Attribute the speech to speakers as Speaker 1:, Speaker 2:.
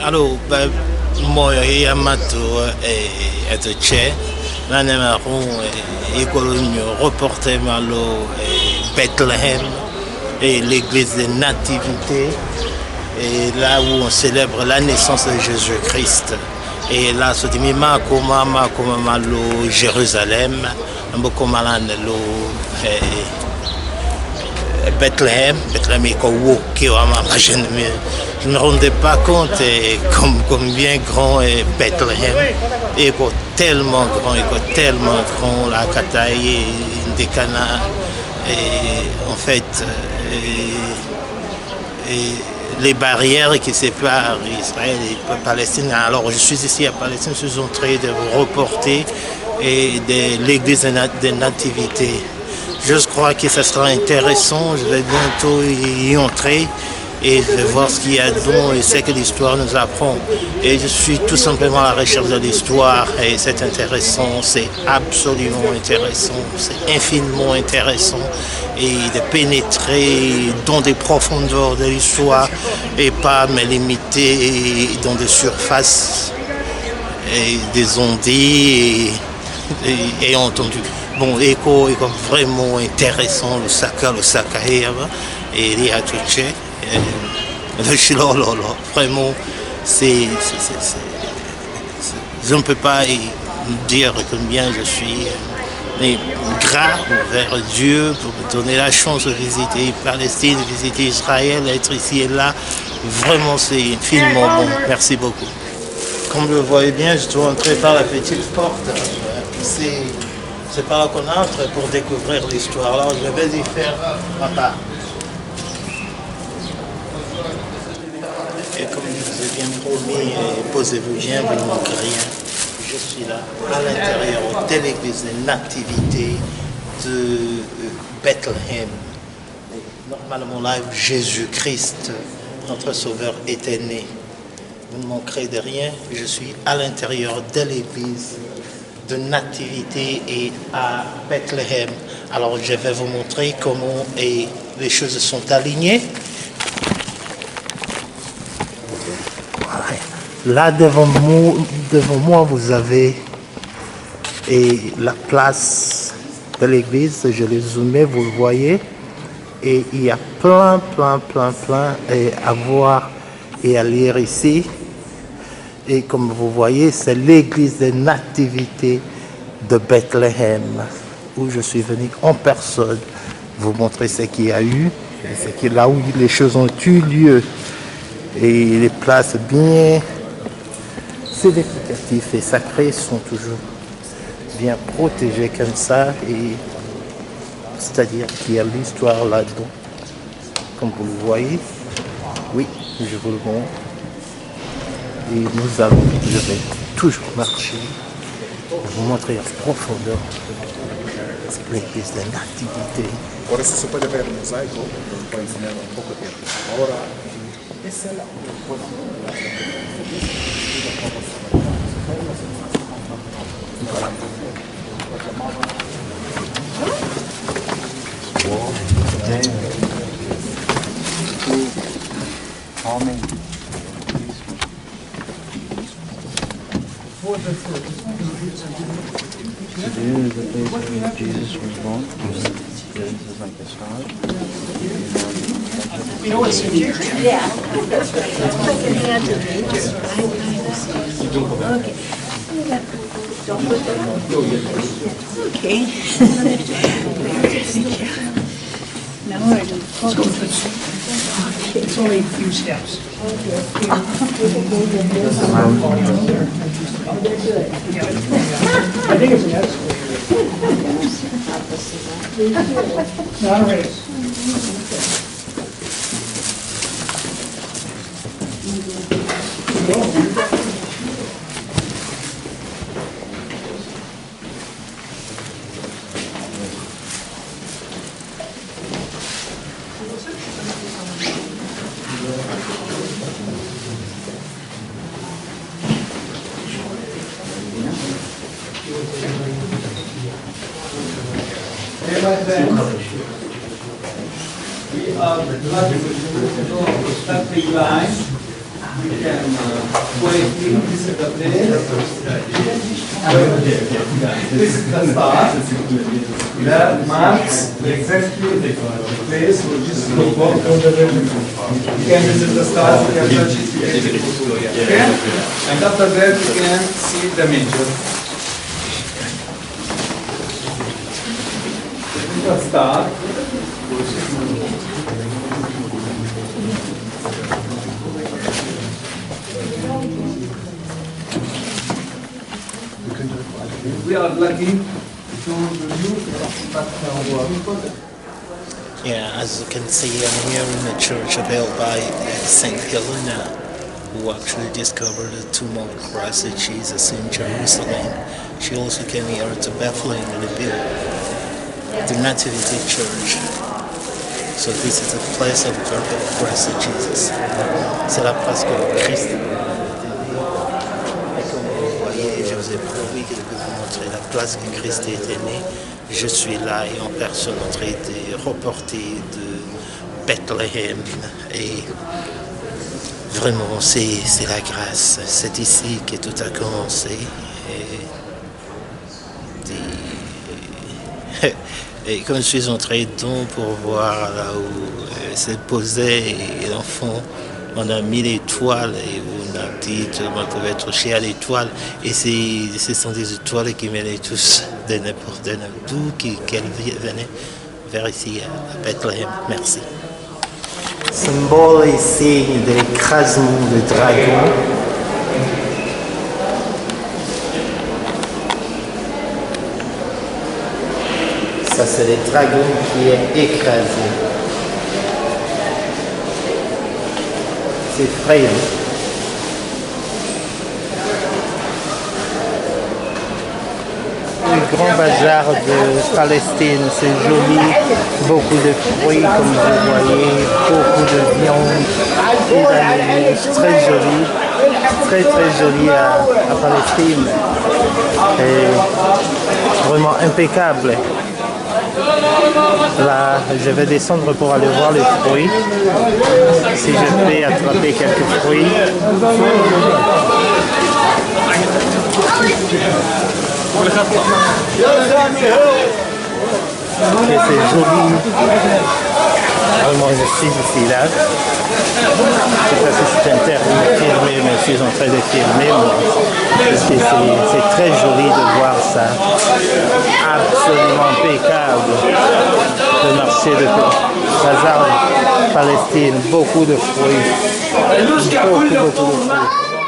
Speaker 1: Allora, moi Yamato e c'è, l'année marron et quello reporté malo Bethléem et l'église des Nativités, et là où on célèbre la naissance de Jésus-Christ. Et là, se dit Mako malo Jérusalem, beaucoup malade lo Bethléem est je ne me rendais pas compte combien grand est Bethléem. Et tellement grand, la Kataï, Ndekana, et en fait, les barrières qui séparent Israël et Palestine. Alors je suis ici à Palestine, je suis en train de vous reporter de l'église des Nativités. Je crois que ça sera intéressant, je vais bientôt y entrer et je vais voir ce qu'il y a dedans et ce que l'histoire nous apprend. Et je suis tout simplement à la recherche de l'histoire et c'est intéressant, c'est absolument intéressant, c'est infiniment intéressant et de pénétrer dans des profondeurs de l'histoire et pas me limiter dans des surfaces et des ondées et entendu. Bon, écho est vraiment intéressant, le Saka et il y a tout ça. Le Chilolo, vraiment, je ne peux pas dire combien je suis gras envers Dieu pour me donner la chance de visiter Palestine, de visiter Israël, être ici et là. Vraiment, c'est infiniment bon. Merci beaucoup. Comme vous le voyez bien, je dois entrer par la petite porte. C'est par là qu'on entre pour découvrir l'histoire. Alors je vais y faire ma part. Et comme je vous ai bien promis, posez-vous bien, vous ne manquez rien. Je suis là, à l'intérieur de l'église des Nativités de Bethléem. Normalement là où Jésus-Christ, notre Sauveur, était né. Vous ne manquerez de rien, je suis à l'intérieur de l'église de Nativité et à Bethléem. Alors je vais vous montrer comment les choses sont alignées. Là devant moi vous avez la place de l'église, je l'ai zoomé, vous le voyez, et il y a plein à voir et à lire ici. Et comme vous voyez, c'est l'église des Nativités de Bethléem, où je suis venu en personne vous montrer ce qu'il y a eu, c'est là où les choses ont eu lieu. Et les places bien significatives et sacrées sont toujours bien protégées comme ça. C'est-à-dire qu'il y a l'histoire là-dedans. Comme vous le voyez, oui, je vous le montre. Et je vais toujours marcher, vous montrer en profondeur l'église des Nativités.
Speaker 2: Ora se você pode ver o mosaico, para ensinar pouco tempo. Ora, essa é a Amém.
Speaker 3: Today is the place where Jesus was born. This is like a star.
Speaker 4: You know what's here? Yeah. Put your hand to me. Okay. Don't put that on. Okay. Thank you. Now we're doing focus.
Speaker 5: It's only a few steps. I think it's a yes. Not a race.
Speaker 6: Respect behind.
Speaker 2: This is the place. This is the star. That marks exactly the place which is located. You can visit the stars, you can touch it, you can see it. Okay? And after that you can see the major. The star. We are lucky to review
Speaker 1: Yeah, as you can see, I'm here in a church built by Saint Helena, who actually discovered the tomb of Christ Jesus in Jerusalem. She also came here to Bethlehem and built the Nativity Church. So this is the place of birth of Christ Jesus. C'est la place que Christ est né. Et comme vous voyez, je vous ai promis que je peux vous montrer la place que Christ était né. Je suis là et en personne en train de reporter de Bethléem. Et vraiment, c'est la grâce. C'est ici que tout a commencé. Et comme je suis entré dedans pour voir là où c'est posé, et l'enfant, on a mis l'étoile et on a dit on pouvait toucher à l'étoile. Et ce sont des étoiles qui venaient tous de n'importe d'où qu'elles venaient vers ici à Bethléem. Merci. Symbole et signe de l'écrasement du dragon. Ça, c'est le dragon qui est écrasé. C'est frayant. Le grand bazar de Palestine, c'est joli. Beaucoup de fruits, comme vous voyez. Beaucoup de viande. Des animaux. Très joli. Très joli à Palestine. Et vraiment impeccable. Là, je vais descendre pour aller voir les fruits. Si je peux attraper quelques fruits. Et c'est joli. Vraiment, je suis ici là. Je ne sais pas si c'est interdit de filmer, mais je suis en train de filmer. Parce que c'est très joli de voir ça. Absolument impeccable. Le marché de bazar de Palestine. Beaucoup de fruits. Beaucoup de fruits.